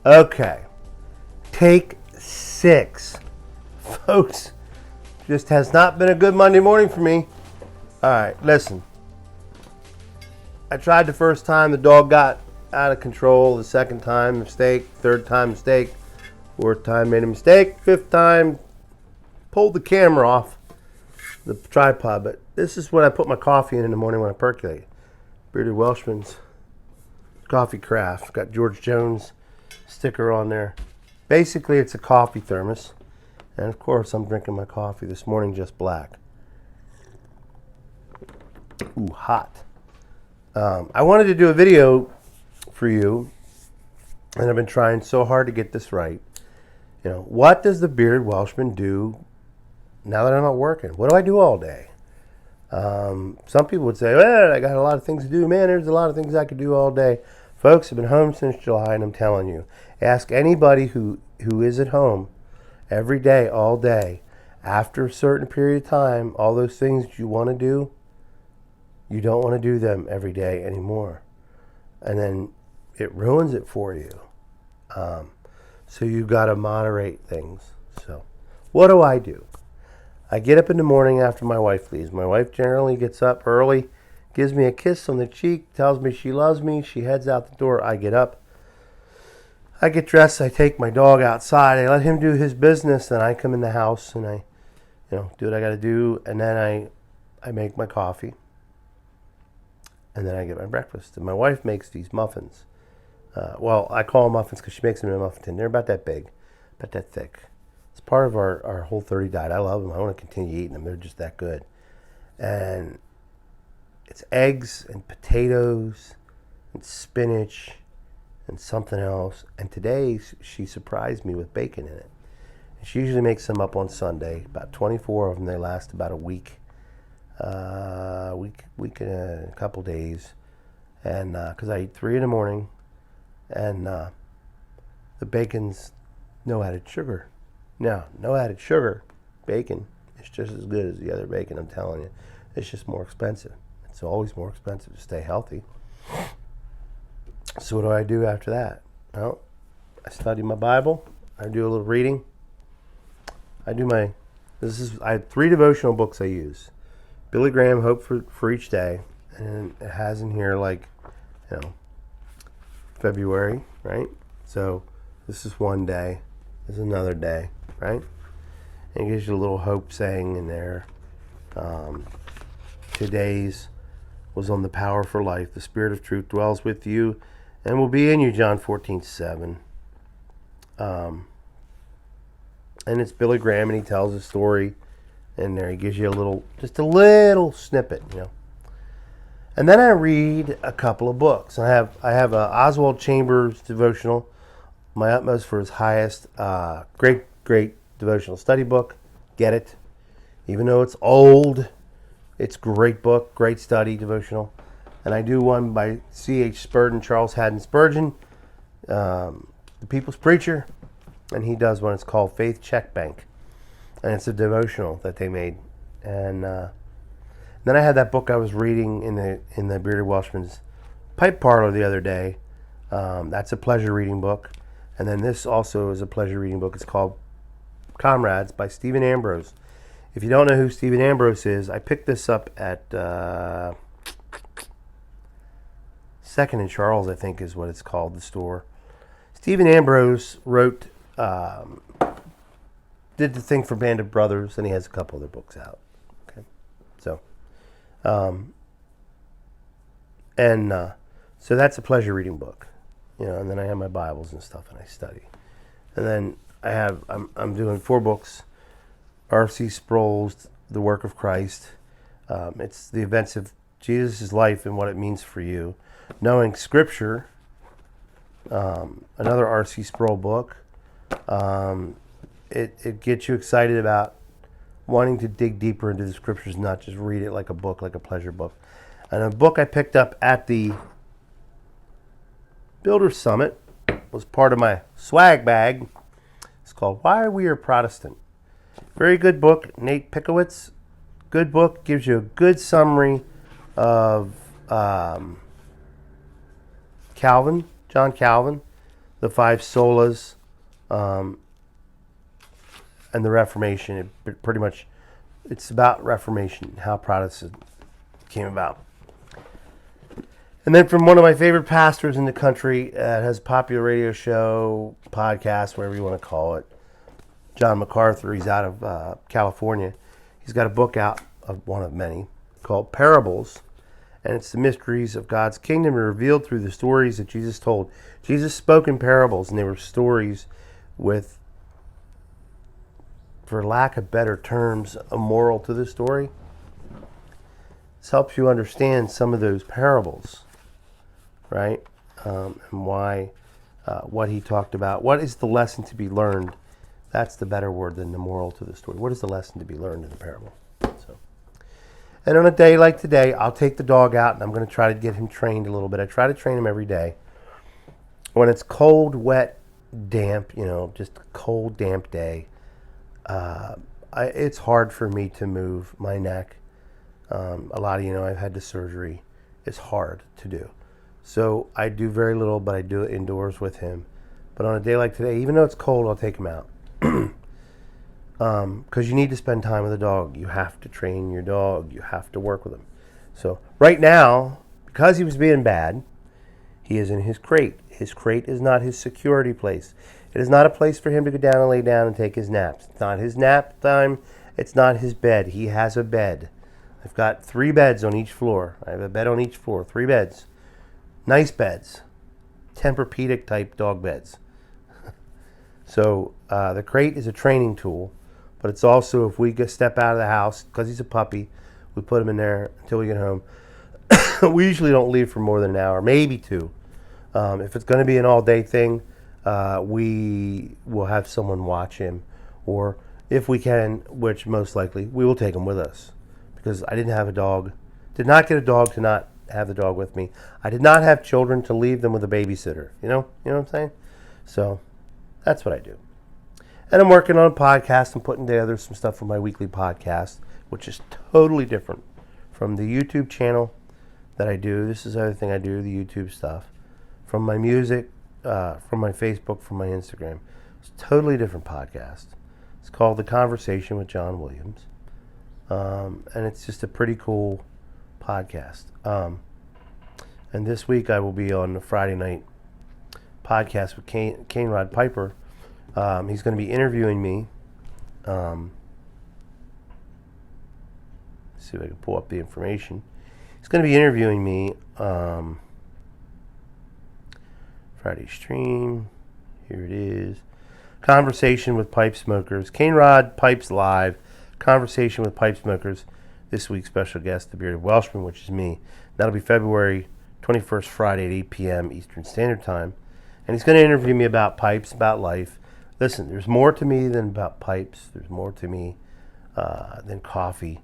Okay. Take 6. Folks, just has not been a good Monday morning for me. All right, listen. I tried the first time, the dog got out of control. The second time, mistake. Third time, mistake. Fourth time, made a mistake. Fifth time, pulled the camera off the tripod. But this is what I put my coffee in the morning when I percolate. Bearded Welshman's Coffee Craft. Got George Jones sticker on there. Basically, it's a coffee thermos. And of course, I'm drinking my coffee this morning just black. Ooh, hot. I wanted to do a video for you, and I've been trying so hard to get this right. You know, what does the Bearded Welshman do now that I'm not working? What do I do all day? Some people would say, well, I got a lot of things to do. Man, there's a lot of things I could do all day. Folks, I've been home since July, and I'm telling you, ask anybody who is at home every day, all day. After a certain period of time, all those things you want to do, you don't want to do them every day anymore. And then it ruins it for you. So you got to moderate things. So what do? I get up in the morning after my wife leaves. My wife generally gets up early, gives me a kiss on the cheek, tells me she loves me. She heads out the door. I get up. I get dressed. I take my dog outside. I let him do his business. Then I come in the house and I, do what I got to do. And then I make my coffee. And then I get my breakfast. And my wife makes these muffins. Well, I call them muffins because she makes them in a muffin tin. They're about that big, about that thick. It's part of our Whole30 diet. I love them. I want to continue eating them. They're just that good. And it's eggs and potatoes and spinach and something else. And today she surprised me with bacon in it. And she usually makes them up on Sunday. About 24 of them. They last about a week. Week and a couple days. And because I eat 3 in the morning. And the bacon's no added sugar. Now, no added sugar. Bacon is just as good as the other bacon, I'm telling you. It's just more expensive. It's always more expensive to stay healthy. So what do I do after that? Well, I study my Bible. I do a little reading. I have 3 devotional books I use. Billy Graham, Hope for Each Day. And it has in here February, right? So this is one day. This is another day, right? And it gives you a little hope saying in there. Today's was on the power for life. The Spirit of truth dwells with you and will be in you, John 14:7. And it's Billy Graham, and he tells a story in there. He gives you just a little snippet, And then I read a couple of books. I have a Oswald Chambers devotional, My Utmost for His Highest. Great devotional study book. Get it. Even though it's old, it's a great book, great study devotional. And I do one by C.H. Spurgeon, Charles Haddon Spurgeon, the People's Preacher. And he does one. It's called Faith Check Bank. And it's a devotional that they made. And then I had that book I was reading in the Bearded Welshman's Pipe Parlor the other day. That's a pleasure reading book. And then this also is a pleasure reading book. It's called Comrades by Stephen Ambrose. If you don't know who Stephen Ambrose is, I picked this up at 2nd and Charles, I think is what it's called, the store. Stephen Ambrose did the thing for Band of Brothers, and he has a couple other books out. Okay, so so that's a pleasure reading book, and then I have my Bibles and stuff, and I study. And then I'm doing 4 books. R.C. Sproul's The Work of Christ. It's the events of Jesus' life and what it means for you. Knowing Scripture. Another R.C. Sproul book. It gets you excited about wanting to dig deeper into the Scriptures, not just read it like a book, like a pleasure book. And a book I picked up at the Builder Summit was part of my swag bag. It's called Why We Are Protestant. Very good book. Nate Pickowitz. Good book. Gives you a good summary of John Calvin, the five solas, and the Reformation. Pretty much, it's about Reformation, how Protestant came about. And then from one of my favorite pastors in the country, has a popular radio show, podcast, whatever you want to call it, John MacArthur. He's out of California. He's got a book out, of one of many, called Parables. And it's the mysteries of God's kingdom revealed through the stories that Jesus told. Jesus spoke in parables, and they were stories with, for lack of better terms, a moral to the story. This helps you understand some of those parables, right? And why, what he talked about. What is the lesson to be learned? That's the better word than the moral to the story. What is the lesson to be learned in the parable? So, and on a day like today, I'll take the dog out, and I'm going to try to get him trained a little bit. I try to train him every day. When it's cold, wet, damp, just a cold, damp day, it's hard for me to move my neck. A lot of I've had the surgery. It's hard to do. So I do very little, but I do it indoors with him. But on a day like today, even though it's cold, I'll take him out. Because you need to spend time with the dog. You have to train your dog. You have to work with him. So right now, because he was being bad, he is in his crate. His crate is not his security place. It is not a place for him to go down and lay down and take his naps. It's not his nap time. It's not his bed. He has a bed. I've got 3 beds on each floor. I have a bed on each floor. 3 beds. Nice beds. Tempur-Pedic type dog beds. So the crate is a training tool, but it's also, if we step out of the house, because he's a puppy, we put him in there until we get home. We usually don't leave for more than an hour, maybe 2. If it's going to be an all-day thing, we will have someone watch him, or if we can, which most likely, we will take him with us, because I didn't have a dog, did not get a dog to not have the dog with me. I did not have children to leave them with a babysitter. You know what I'm saying? So that's what I do. And I'm working on a podcast and putting together some stuff for my weekly podcast, which is totally different from the YouTube channel that I do. This is the other thing I do, the YouTube stuff. From my music, from my Facebook, from my Instagram. It's a totally different podcast. It's called The Conversation with John Williams. And it's just a pretty cool podcast. And this week I will be on the Friday night podcast with Kane Rod Piper. He's going to be interviewing me. Let's see if I can pull up the information. He's going to be interviewing me. Friday stream. Here it is. Conversation with Pipe Smokers. Kane Rod Pipes Live. Conversation with Pipe Smokers. This week's special guest, the Bearded Welshman, which is me. That'll be February 21st, Friday at 8 p.m. Eastern Standard Time. And he's going to interview me about pipes, about life. Listen, there's more to me than about pipes. There's more to me than coffee.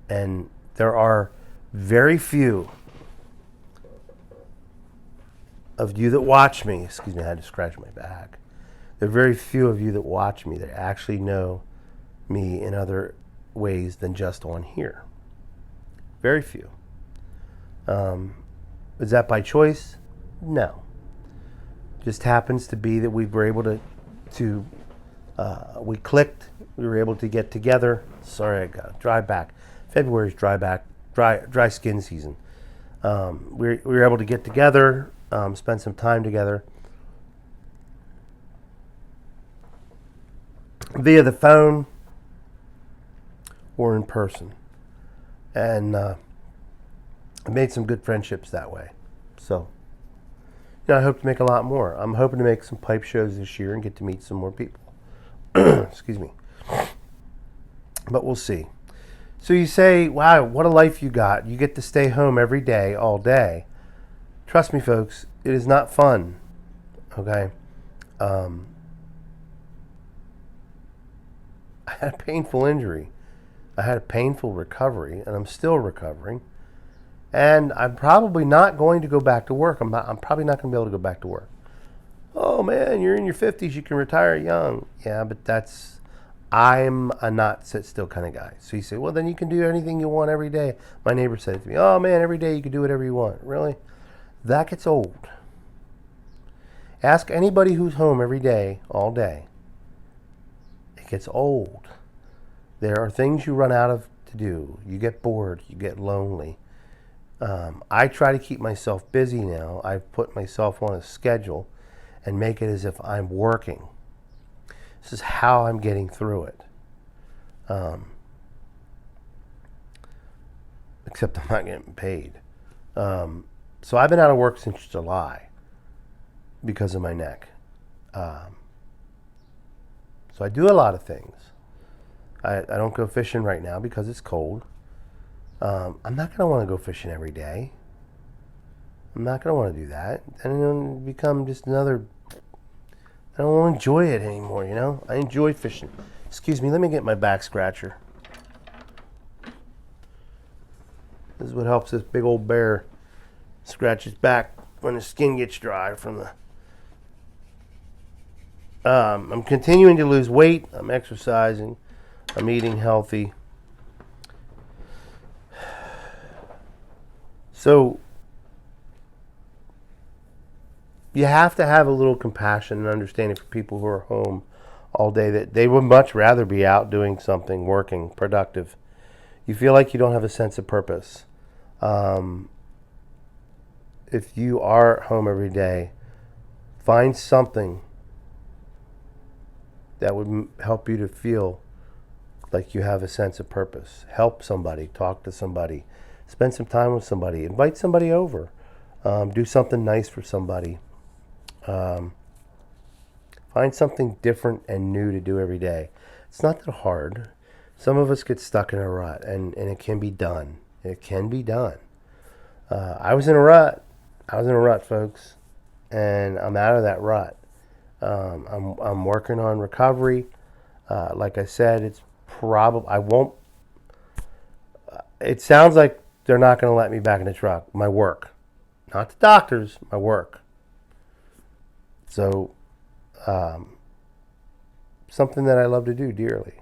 And there are very few of you that watch me. Excuse me, I had to scratch my back. There are very few of you that watch me that actually know me in other ways than just on here. Very few. Is that by choice? No. Just happens to be that we were able to we clicked. We were able to get together. Sorry, I got a dry back. February's dry skin season. We were able to get together, spend some time together via the phone or in person, and I made some good friendships that way. So, I hope to make a lot more. I'm hoping to make some pipe shows this year and get to meet some more people. Excuse me. But we'll see. So you say, wow, what a life you got. You get to stay home every day, all day. Trust me, folks, it is not fun. Okay? I had a painful injury. I had a painful recovery, and I'm still recovering. And I'm probably not going to go back to work. I'm probably not going to be able to go back to work. Oh, man, you're in your 50s. You can retire young. Yeah, but I'm a not sit still kind of guy. So you say, well, then you can do anything you want every day. My neighbor said it to me. Oh, man, every day you can do whatever you want. Really? That gets old. Ask anybody who's home every day, all day. It gets old. There are things you run out of to do. You get bored. You get lonely. I try to keep myself busy now. I've put myself on a schedule and make it as if I'm working. This is how I'm getting through it. Except I'm not getting paid. So I've been out of work since July because of my neck. So I do a lot of things. I don't go fishing right now because it's cold. I'm not going to want to go fishing every day. I'm not going to want to do that. And it'll become just another... I don't want to enjoy it anymore, you know? I enjoy fishing. Excuse me, let me get my back scratcher. This is what helps this big old bear scratch his back when his skin gets dry from the... I'm continuing to lose weight. I'm exercising. I'm eating healthy. So you have to have a little compassion and understanding for people who are home all day, that they would much rather be out doing something, working, productive. You feel like you don't have a sense of purpose. If you are home every day, find something that would help you to feel like you have a sense of purpose. Help somebody, talk to somebody, spend some time with somebody, invite somebody over, do something nice for somebody. Find something different and new to do every day. It's not that hard. Some of us get stuck in a rut, and it can be done. It can be done. I was in a rut. Folks, and I'm out of that rut. I'm working on recovery. Like I said, it's probably I won't. It sounds like they're not going to let me back in the truck. My work, not the doctors. My work. So, something that I love to do dearly.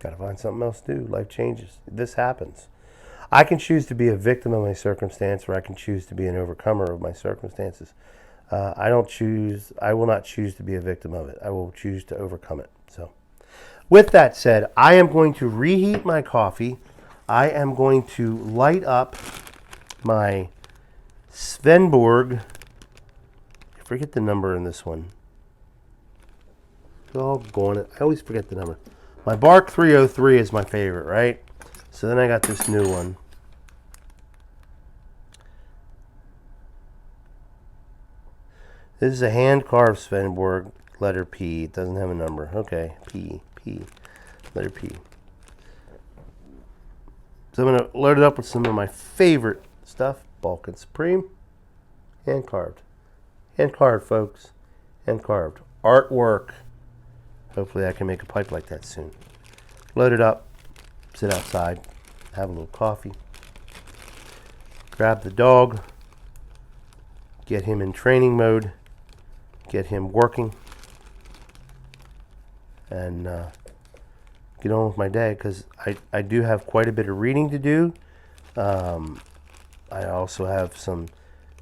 Got to find something else to do. Life changes. This happens. I can choose to be a victim of my circumstance, or I can choose to be an overcomer of my circumstances. I will not choose to be a victim of it. I will choose to overcome it. So, with that said, I am going to reheat my coffee. I am going to light up my Svenborg. I forget the number in this one. Doggone it. I always forget the number. My Bark 303 is my favorite, right? So then I got this new one. This is a hand-carved Svenborg, letter P. It doesn't have a number. Okay, P, letter P. So I'm going to load it up with some of my favorite stuff. Balkan Supreme. Hand-carved. Hand-carved, folks. Hand-carved. Artwork. Hopefully I can make a pipe like that soon. Load it up. Sit outside. Have a little coffee. Grab the dog. Get him in training mode. Get him working. And get on with my day, because I do have quite a bit of reading to do. I also have some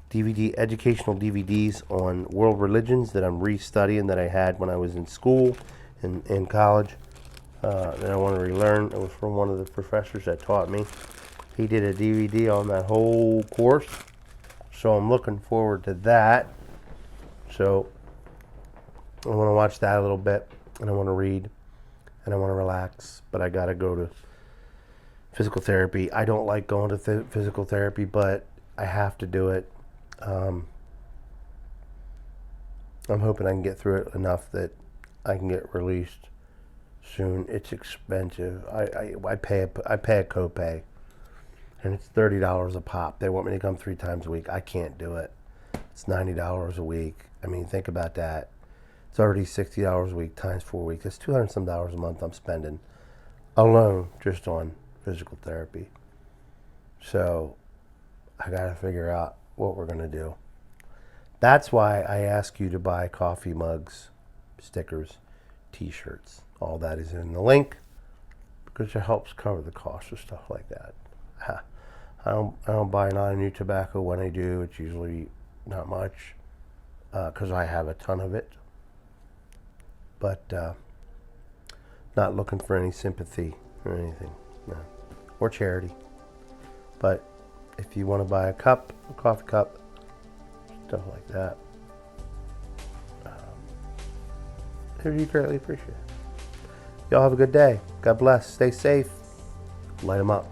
educational DVDs on world religions that I'm restudying that I had when I was in school, in college, that I want to relearn. It was from one of the professors that taught me. He did a DVD on that whole course, so I'm looking forward to that. So I want to watch that a little bit, and I want to read, and I want to relax, but I got to go to physical therapy. I don't like going to physical therapy, but I have to do it. I'm hoping I can get through it enough that I can get released soon. It's expensive. I pay a copay, and it's $30 a pop. They want me to come 3 times a week. I can't do it. It's $90 a week. I mean, think about that. It's already $60 a week times 4 weeks. It's $200 some a month I'm spending alone just on physical therapy. So I got to figure out what we're going to do. That's why I ask you to buy coffee mugs, stickers, t-shirts. All that is in the link, because it helps cover the cost of stuff like that. I don't buy non-new tobacco. When I do, it's usually not much because I have a ton of it. But not looking for any sympathy or anything, no. Or charity. But if you want to buy a cup, a coffee cup, stuff like that, it would be greatly appreciated. Y'all have a good day. God bless. Stay safe. Light them up.